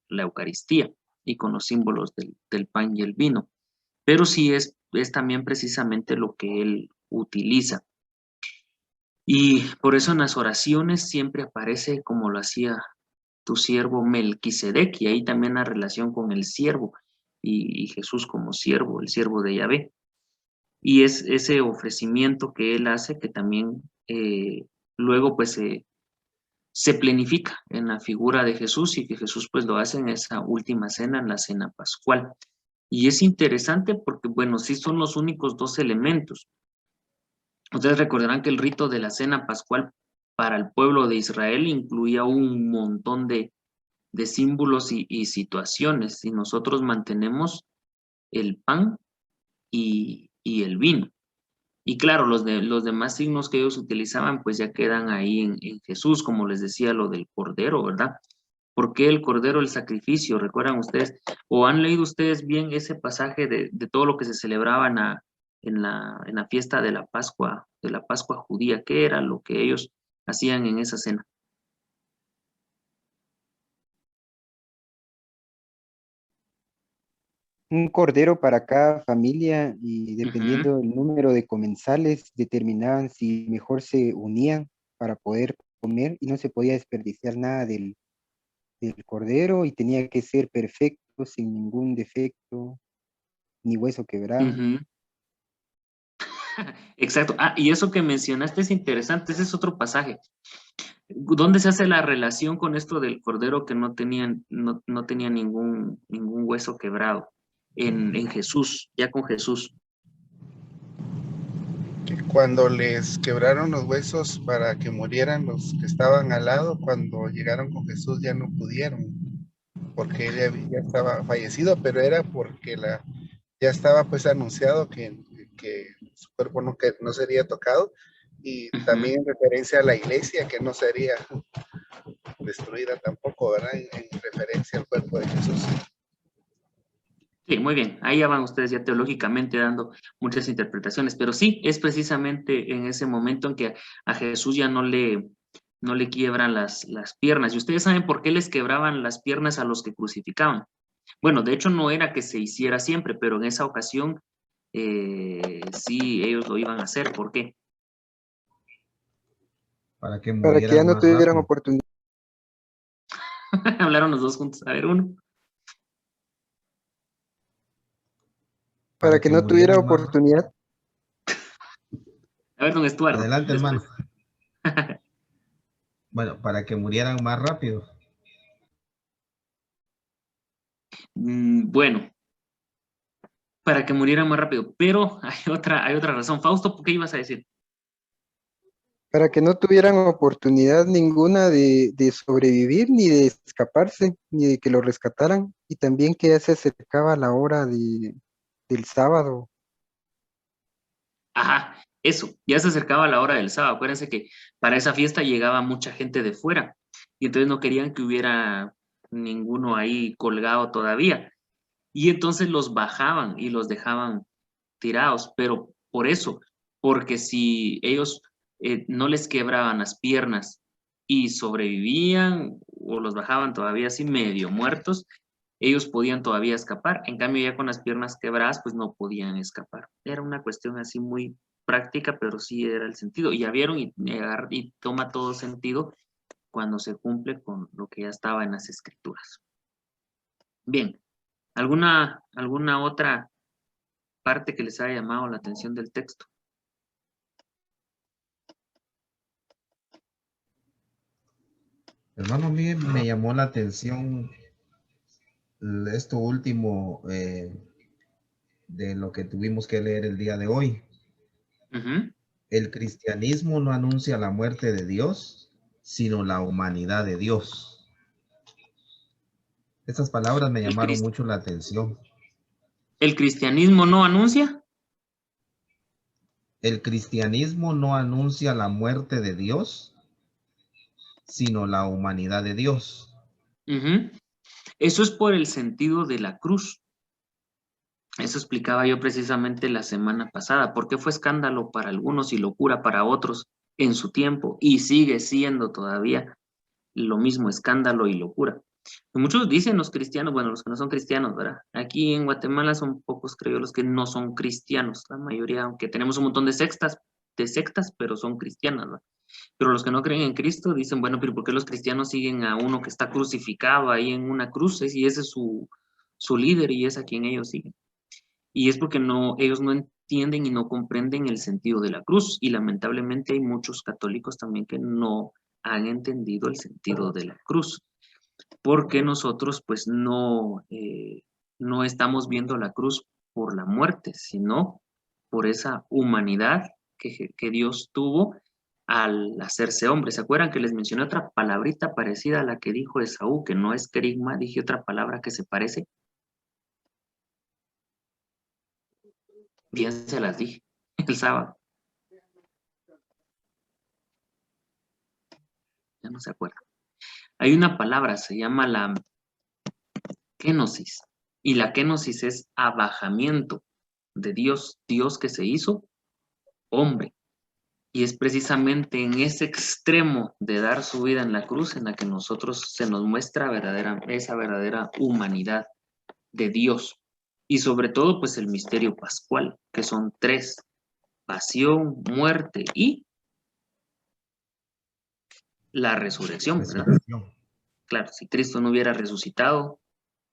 [SPEAKER 1] la Eucaristía y con los símbolos del pan y el vino, pero sí es también precisamente lo que él utiliza. Y por eso en las oraciones siempre aparece como lo hacía tu siervo Melquisedec, y ahí también la relación con el siervo y Jesús como siervo, el siervo de Yahvé. Y es ese ofrecimiento que él hace que también luego pues se planifica en la figura de Jesús y que Jesús pues lo hace en esa última cena, en la cena pascual. Y es interesante porque, bueno, sí son los únicos dos elementos. Ustedes recordarán que el rito de la cena pascual para el pueblo de Israel incluía un montón de símbolos y situaciones, y nosotros mantenemos el pan y el vino. Y claro, los demás signos que ellos utilizaban pues ya quedan ahí en Jesús, como les decía lo del cordero, ¿verdad? ¿Por qué el cordero, el sacrificio? ¿Recuerdan ustedes? ¿O han leído ustedes bien ese pasaje de todo lo que se celebraba en la fiesta de la Pascua judía? ¿Qué era lo que ellos hacían en esa cena?
[SPEAKER 2] Un cordero para cada familia y dependiendo del número de comensales determinaban si mejor se unían para poder comer y no se podía desperdiciar nada del cordero y tenía que ser perfecto, sin ningún defecto, ni hueso quebrado.
[SPEAKER 1] Ujú. Exacto. Ah, y eso que mencionaste es interesante, ese es otro pasaje. ¿Dónde se hace la relación con esto del cordero que no tenía ningún hueso quebrado? En Jesús, ya con Jesús.
[SPEAKER 3] Cuando les quebraron los huesos para que murieran los que estaban al lado, cuando llegaron con Jesús ya no pudieron, porque él ya estaba fallecido, pero era porque ya estaba pues anunciado que su cuerpo no sería tocado, y también en referencia a la iglesia que no sería destruida tampoco, ¿verdad? En referencia al cuerpo de Jesús.
[SPEAKER 1] Sí, muy bien. Ahí ya van ustedes ya teológicamente dando muchas interpretaciones, pero sí, es precisamente en ese momento en que a Jesús ya no le quiebran las piernas. Y ustedes saben por qué les quebraban las piernas a los que crucificaban. Bueno, de hecho no era que se hiciera siempre, pero en esa ocasión sí ellos lo iban a hacer. ¿Por qué?
[SPEAKER 6] Para que
[SPEAKER 2] Para que ya
[SPEAKER 6] murieran
[SPEAKER 2] no
[SPEAKER 6] más
[SPEAKER 2] tuvieran
[SPEAKER 6] rápido.
[SPEAKER 2] oportunidad.
[SPEAKER 1] Hablaron los dos juntos. A ver, uno.
[SPEAKER 2] Para
[SPEAKER 6] Para
[SPEAKER 2] que
[SPEAKER 6] que
[SPEAKER 2] no tuviera
[SPEAKER 6] murieran más.
[SPEAKER 2] oportunidad.
[SPEAKER 1] A ver, don Estuardo.
[SPEAKER 6] Adelante, hermano.
[SPEAKER 1] Después.
[SPEAKER 6] Bueno, para que murieran más rápido.
[SPEAKER 1] Bueno, para que murieran más rápido. Pero hay otra razón. Fausto, ¿qué ibas a decir?
[SPEAKER 2] Para que no tuvieran oportunidad ninguna de sobrevivir, ni de escaparse, ni de que lo rescataran. Y también que ya se acercaba la hora del sábado.
[SPEAKER 1] Ajá, eso, ya se acercaba la hora del sábado. Acuérdense que para esa fiesta llegaba mucha gente de fuera y entonces no querían que hubiera ninguno ahí colgado todavía. Y entonces los bajaban y los dejaban tirados, pero por eso, porque si ellos no les quebraban las piernas y sobrevivían o los bajaban todavía así medio muertos, ellos podían todavía escapar. En cambio, ya con las piernas quebradas, pues no podían escapar. Era una cuestión así muy práctica, pero sí era el sentido. Y ya vieron y toma todo sentido cuando se cumple con lo que ya estaba en las escrituras. Bien, ¿alguna otra parte que les haya llamado la atención del texto?
[SPEAKER 6] Hermano, a mí me llamó la atención esto último de lo que tuvimos que leer el día de hoy. El cristianismo no anuncia la muerte de Dios, sino la humanidad de Dios. Estas palabras me llamaron mucho la atención.
[SPEAKER 1] ¿El cristianismo no anuncia?
[SPEAKER 6] El cristianismo no anuncia la muerte de Dios, sino la humanidad de Dios.
[SPEAKER 1] Eso es por el sentido de la cruz. Eso explicaba yo precisamente la semana pasada. ¿Por qué fue escándalo para algunos y locura para otros en su tiempo? Y sigue siendo todavía lo mismo, escándalo y locura. Muchos dicen los cristianos, bueno, los que no son cristianos, ¿verdad? Aquí en Guatemala son pocos, creo, los que no son cristianos. La mayoría, aunque tenemos un montón de sectas, pero son cristianas, ¿verdad? Pero los que no creen en Cristo dicen, bueno, pero ¿por qué los cristianos siguen a uno que está crucificado ahí en una cruz? Y ese es su líder y es a quien ellos siguen. Y es porque ellos no entienden y no comprenden el sentido de la cruz. Y lamentablemente hay muchos católicos también que no han entendido el sentido de la cruz, porque nosotros pues no estamos viendo la cruz por la muerte, sino por esa humanidad que Dios tuvo al hacerse hombre. ¿Se acuerdan que les mencioné otra palabrita parecida a la que dijo Esaú, que no es querigma? Dije otra palabra que se parece. Bien se las dije el sábado. Ya no se acuerda. Hay una palabra, se llama la kenosis, y la kenosis es abajamiento de Dios, Dios que se hizo hombre. Y es precisamente en ese extremo de dar su vida en la cruz en la que nosotros se nos muestra esa verdadera humanidad de Dios. Y sobre todo, pues el misterio pascual, que son 3: pasión, muerte y la resurrección, ¿verdad? Claro, si Cristo no hubiera resucitado,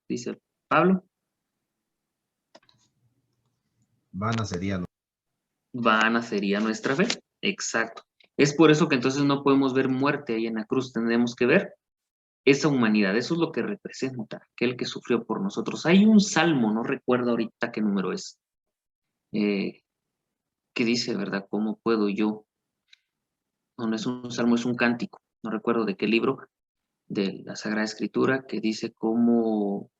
[SPEAKER 1] dice Pablo,
[SPEAKER 6] vana sería
[SPEAKER 1] nuestra fe. Exacto. Es por eso que entonces no podemos ver muerte ahí en la cruz, tendremos que ver esa humanidad. Eso es lo que representa aquel que sufrió por nosotros. Hay un salmo, no recuerdo ahorita qué número es, que dice, ¿verdad? ¿Cómo puedo yo? No es un salmo, es un cántico, no recuerdo de qué libro de la Sagrada Escritura, que dice cómo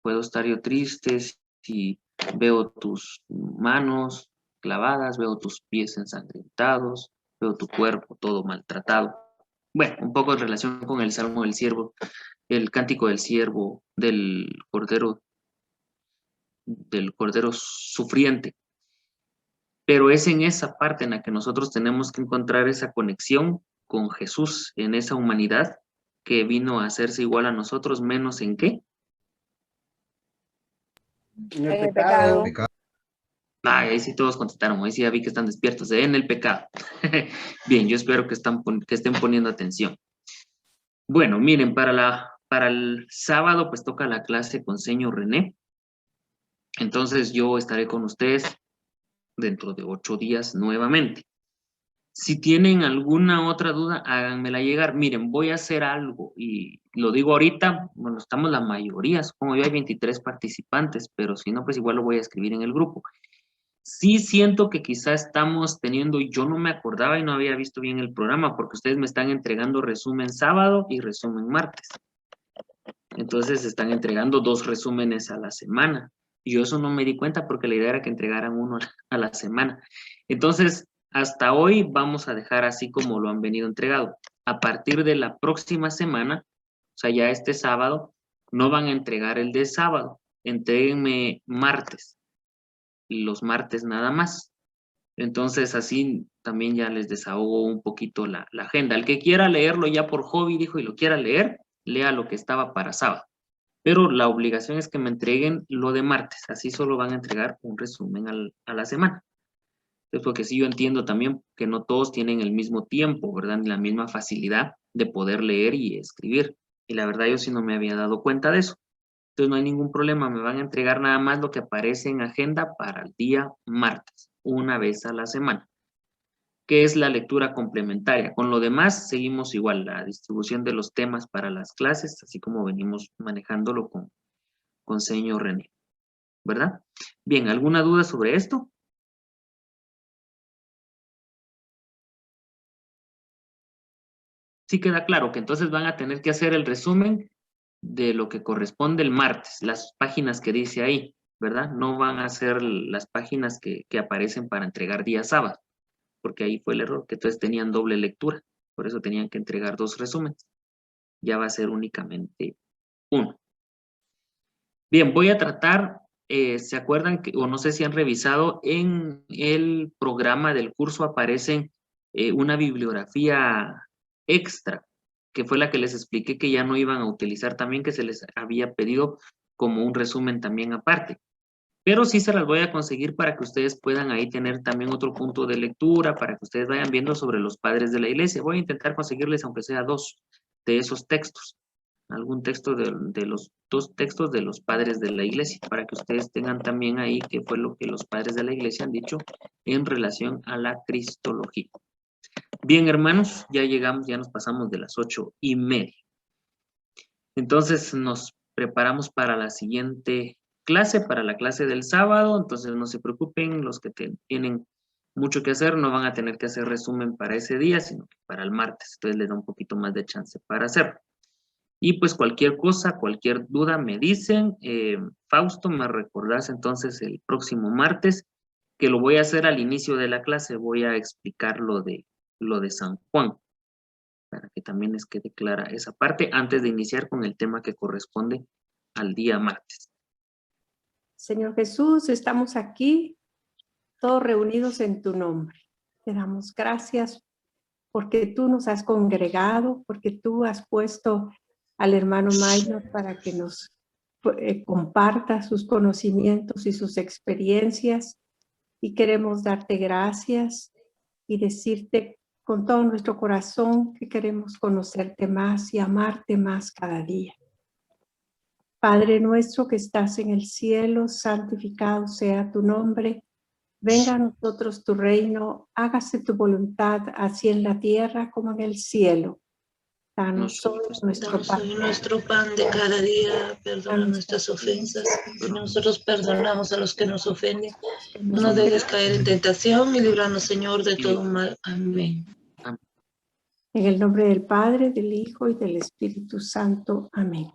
[SPEAKER 1] puedo estar yo triste si veo tus manos clavadas, veo tus pies ensangrentados, veo tu cuerpo todo maltratado. Bueno, un poco en relación con el Salmo del Siervo, el cántico del siervo, del cordero sufriente. Pero es en esa parte en la que nosotros tenemos que encontrar esa conexión con Jesús, en esa humanidad que vino a hacerse igual a nosotros, menos ¿en qué?
[SPEAKER 4] En el pecado.
[SPEAKER 1] Ahí sí todos contestaron, ahí sí ya vi que están despiertos, en el pecado. Bien, yo espero que estén poniendo atención. Bueno, miren, para el sábado pues toca la clase con señor René. Entonces yo estaré con ustedes dentro de 8 días nuevamente. Si tienen alguna otra duda, háganmela llegar. Miren, voy a hacer algo y lo digo ahorita, bueno, estamos la mayoría, supongo yo hay 23 participantes, pero si no, pues igual lo voy a escribir en el grupo. Sí siento que quizá estamos teniendo, yo no me acordaba y no había visto bien el programa, porque ustedes me están entregando resumen sábado y resumen martes. Entonces están entregando 2 resúmenes a la semana. Y yo eso no me di cuenta porque la idea era que entregaran uno a la semana. Entonces, hasta hoy vamos a dejar así como lo han venido entregado. A partir de la próxima semana, o sea, ya este sábado, no van a entregar el de sábado. Entréguenme martes. Los martes nada más. Entonces, así también ya les desahogo un poquito la agenda. El que quiera leerlo ya por hobby, dijo, y lo quiera leer, lea lo que estaba para sábado. Pero la obligación es que me entreguen lo de martes. Así solo van a entregar un resumen a la semana. Entonces, porque sí yo entiendo también que no todos tienen el mismo tiempo, ¿verdad? Ni la misma facilidad de poder leer y escribir. Y la verdad yo sí no me había dado cuenta de eso. Entonces no hay ningún problema, me van a entregar nada más lo que aparece en agenda para el día martes, una vez a la semana, que es la lectura complementaria. Con lo demás seguimos igual, la distribución de los temas para las clases, así como venimos manejándolo con señor René, ¿verdad? Bien, ¿alguna duda sobre esto? Sí queda claro que entonces van a tener que hacer el resumen de lo que corresponde el martes, las páginas que dice ahí, ¿verdad? No van a ser las páginas que aparecen para entregar día sábado, porque ahí fue el error, que entonces tenían doble lectura, por eso tenían que entregar 2 resúmenes. Ya va a ser únicamente 1. Bien, voy a tratar, ¿se acuerdan que, o no sé si han revisado, en el programa del curso aparecen una bibliografía extra, que fue la que les expliqué que ya no iban a utilizar también, que se les había pedido como un resumen también aparte. Pero sí se las voy a conseguir para que ustedes puedan ahí tener también otro punto de lectura, para que ustedes vayan viendo sobre los padres de la iglesia. Voy a intentar conseguirles, aunque sea 2 de esos textos, algún texto de los 2 textos de los padres de la iglesia, para que ustedes tengan también ahí qué fue lo que los padres de la iglesia han dicho en relación a la cristología. Bien, hermanos, ya llegamos, ya nos pasamos de las 8:30. Entonces nos preparamos para la siguiente clase, para la clase del sábado. Entonces no se preocupen, los que tienen mucho que hacer no van a tener que hacer resumen para ese día, sino que para el martes. Entonces les da un poquito más de chance para hacerlo. Y pues cualquier cosa, cualquier duda me dicen. Fausto, me recordás entonces el próximo martes, que lo voy a hacer al inicio de la clase, voy a explicar lo de San Juan, para que también les quede clara esa parte, antes de iniciar con el tema que corresponde al día martes.
[SPEAKER 7] Señor Jesús, estamos aquí, todos reunidos en tu nombre. Te damos gracias porque tú nos has congregado, porque tú has puesto al hermano Minor para que nos comparta sus conocimientos y sus experiencias. Y queremos darte gracias y decirte con todo nuestro corazón que queremos conocerte más y amarte más cada día. Padre nuestro que estás en el cielo, santificado sea tu nombre. Venga a nosotros tu reino, hágase tu voluntad, así en la tierra como en el cielo. Danos hoy
[SPEAKER 5] nuestro pan de cada día, perdona nuestras ofensas, porque nosotros perdonamos a los que nos ofenden. No nos dejes caer en tentación y líbranos, Señor, de todo mal. Amén.
[SPEAKER 7] En el nombre del Padre, del Hijo y del Espíritu Santo. Amén.